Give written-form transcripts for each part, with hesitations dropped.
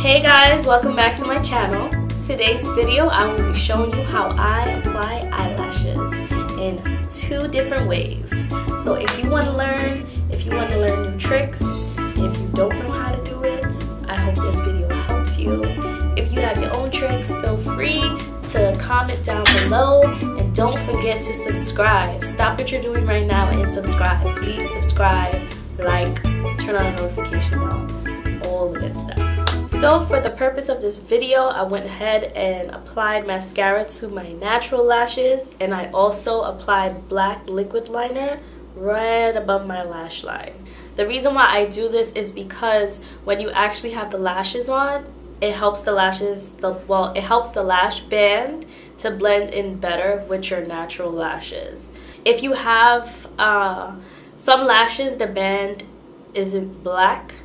Hey guys, welcome back to my channel. Today's video I will be showing you how I apply eyelashes in 2 different ways. So if you want to learn new tricks, if you don't know how to do it, I hope this video helps you. If you have your own tricks, feel free to comment down below, and don't forget to subscribe. Stop what you're doing right now and subscribe. Please subscribe, like, turn on the notification bell, all the good stuff. So for the purpose of this video, I went ahead and applied mascara to my natural lashes, and I also applied black liquid liner right above my lash line. The reason why I do this is because when you actually have the lashes on, it helps the lashes, it helps the lash band to blend in better with your natural lashes. If you have some lashes, the band isn't black,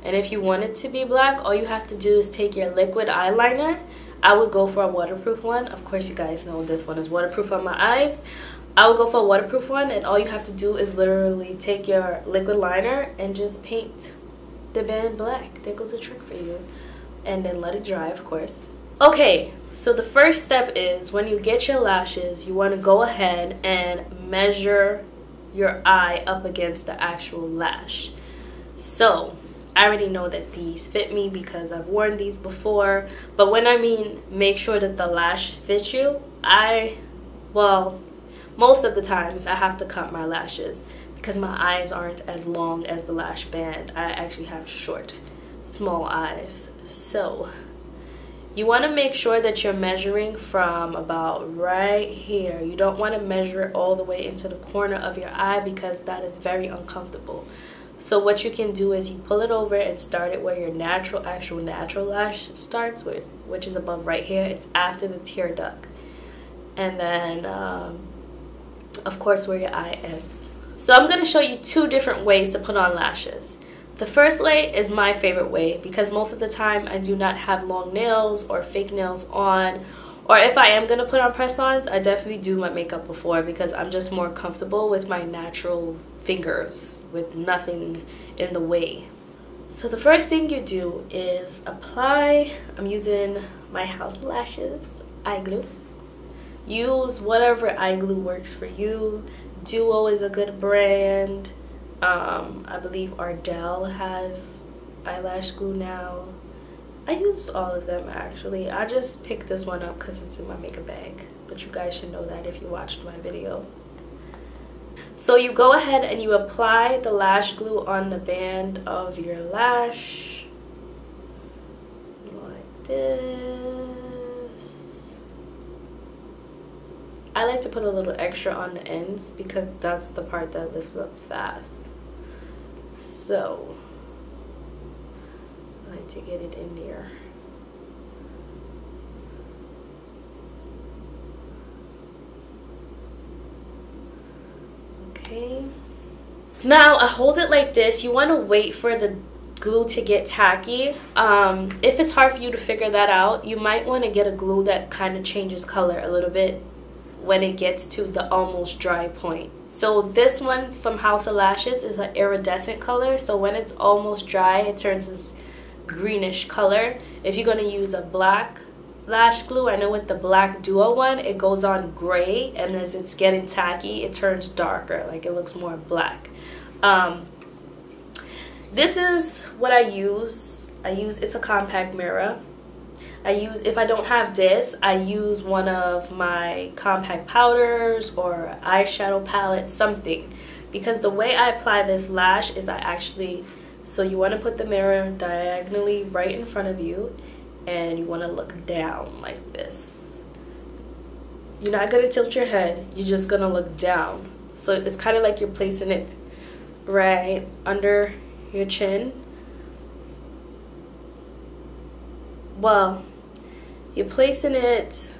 and if you want it to be black, all you have to do is take your liquid eyeliner. I would go for a waterproof one. Of course, you guys know this one is waterproof on my eyes. I would go for a waterproof one, and all you have to do is literally take your liquid liner and just paint the band black. There goes a trick for you. And then let it dry, of course. Okay, so the first step is when you get your lashes, you want to go ahead and measure your eye up against the actual lash. So I already know that these fit me because I've worn these before, but when I mean make sure that the lash fits you, most of the times I have to cut my lashes because my eyes aren't as long as the lash band. I actually have short, small eyes. So you want to make sure that you're measuring from about right here. You don't want to measure it all the way into the corner of your eye because that is very uncomfortable. So what you can do is you pull it over and start it where your actual natural lash starts, which is above right here. It's after the tear duct. And then, of course, where your eye ends. So I'm going to show you 2 different ways to put on lashes. The first way is my favorite way because most of the time I do not have long nails or fake nails on. Or if I am going to put on press-ons, I definitely do my makeup before because I'm just more comfortable with my natural fingers with nothing in the way. So the first thing you do is apply, I'm using my House Lashes eye glue. Use whatever eye glue works for you. Duo is a good brand. I believe Ardell has eyelash glue now. I use all of them actually. I just picked this one up because it's in my makeup bag, but you guys should know that if you watched my video. So you go ahead and you apply the lash glue on the band of your lash like this. I like to put a little extra on the ends because that's the part that lifts up fast. So I like to get it in there. Okay. Now I hold it like this. You want to wait for the glue to get tacky. If it's hard for you to figure that out, you might want to get a glue that kind of changes color a little bit when it gets to the almost dry point. So this one from House of Lashes is an iridescent color, so when it's almost dry it turns this greenish color. If you're going to use a black lash glue, I know with the black duo one it goes on gray, and as it's getting tacky it turns darker, like it looks more black. This is what I use. It's a compact mirror. If I don't have this, I use one of my compact powders or eyeshadow palette, something. Because the way I apply this lash is so you want to put the mirror diagonally right in front of you, and you want to look down like this. You're not going to tilt your head, you're just going to look down. So it's kind of like you're placing it right under your chin. Well, you're placing it,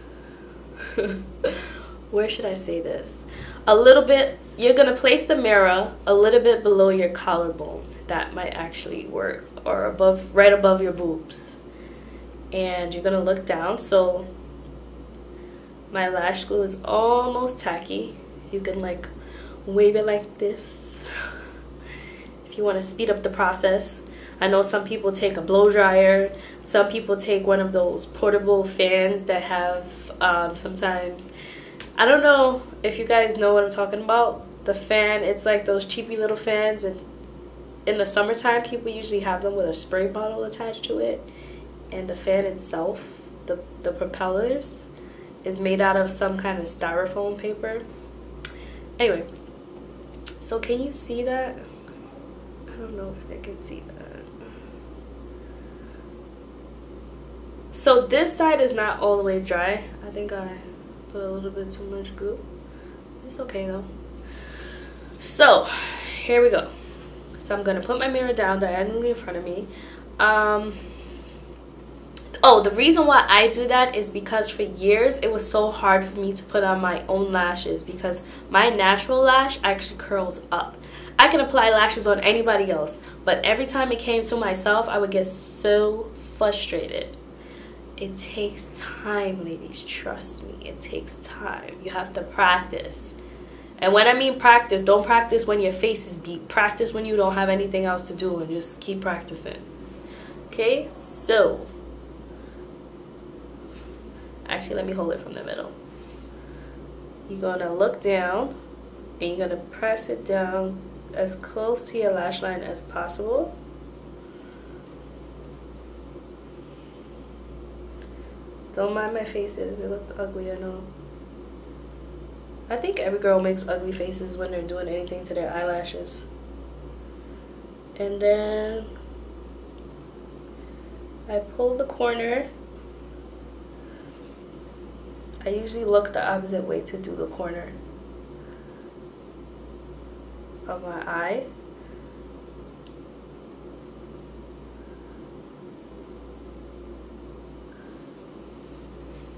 where should I say this? A little bit, you're going to place the mirror a little bit below your collarbone. That might actually work. Or right above your boobs. And you're going to look down. So my lash glue is almost tacky. You can like wave it like this if you want to speed up the process. I know some people take a blow dryer, Some people take one of those portable fans that have sometimes, I don't know if you guys know what I'm talking about. The fan, it's like those cheapy little fans, and in the summertime people usually have them with a spray bottle attached to it, and the fan itself, the propellers, is made out of some kind of styrofoam paper. Anyway, so can you see that? I don't know if they can see that. So this side is not all the way dry. I think I put a little bit too much glue. It's okay though. So here we go. So I'm gonna put my mirror down diagonally in front of me. Oh, the reason why I do that is because for years it was so hard for me to put on my own lashes because my natural lash actually curls up. I can apply lashes on anybody else, but every time it came to myself, I would get so frustrated. It takes time, ladies. Trust me, it takes time. You have to practice. And when I mean practice, don't practice when your face is beat. Practice when you don't have anything else to do and just keep practicing. Okay, so actually, let me hold it from the middle. You're gonna look down and you're gonna press it down as close to your lash line as possible. Don't mind my faces, it looks ugly, I know. I think every girl makes ugly faces when they're doing anything to their eyelashes. And then I pull the corner. I usually look the opposite way to do the corner of my eye.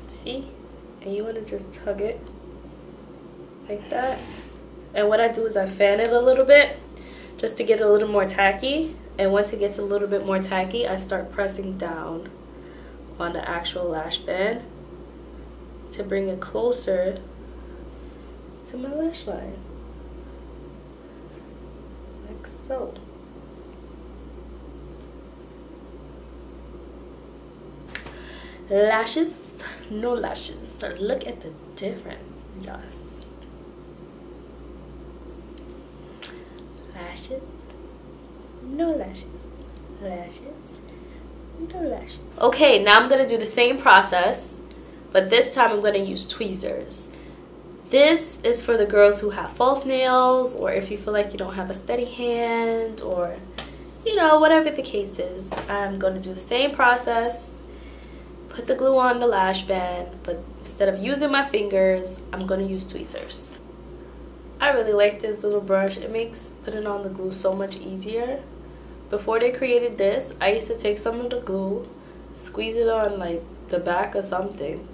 See? And you want to just tug it like that. And what I do is I fan it a little bit just to get it a little more tacky. And once it gets a little bit more tacky, I start pressing down on the actual lash band to bring it closer to my lash line, like so. Lashes, no lashes. So look at the difference, yes. Lashes, no lashes. Lashes, no lashes. Okay, now I'm gonna do the same process, but this time I'm going to use tweezers. This is for the girls who have false nails, or if you feel like you don't have a steady hand, or you know, whatever the case is. I'm going to do the same process. Put the glue on the lash band, but instead of using my fingers, I'm going to use tweezers. I really like this little brush. It makes putting on the glue so much easier. Before they created this, I used to take some of the glue, squeeze it on like the back of something.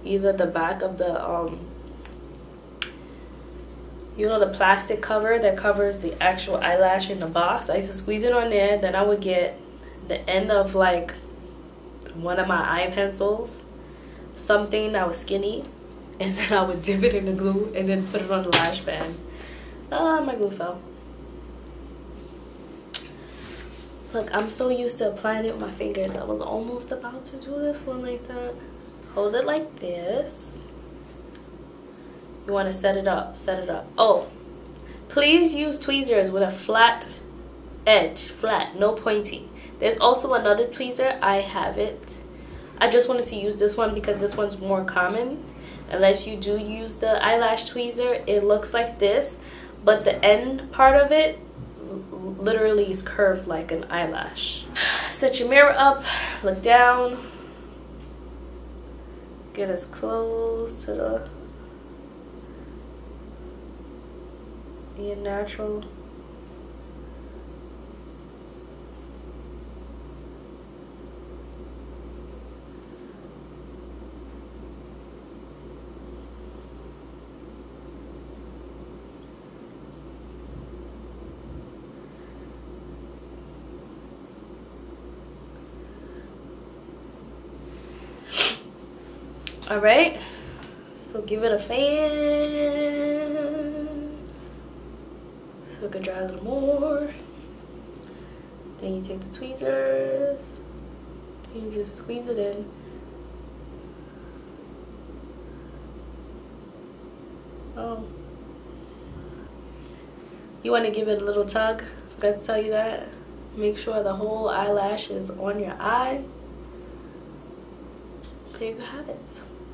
Either the back of the you know, the plastic cover that covers the actual eyelash in the box. I used to squeeze it on there. Then I would get the end of like one of my eye pencils, something that was skinny, and then I would dip it in the glue and then put it on the lash band. My glue fell. Look, I'm so used to applying it with my fingers. I was almost about to do this one like that. Hold it like this. You want to set it up, set it up. Oh, please use tweezers with a flat edge, flat, no pointy. There's also another tweezer. I have it. I just wanted to use this one because this one's more common. Unless you do use the eyelash tweezer, it looks like this, but the end part of it literally is curved like an eyelash. Set your mirror up, look down. Get as close to your natural. All right, so give it a fan so it can dry a little more. Then you take the tweezers You just squeeze it in. Oh. You want to give it a little tug. Forgot to tell you that. Make sure the whole eyelash is on your eye. There you have it.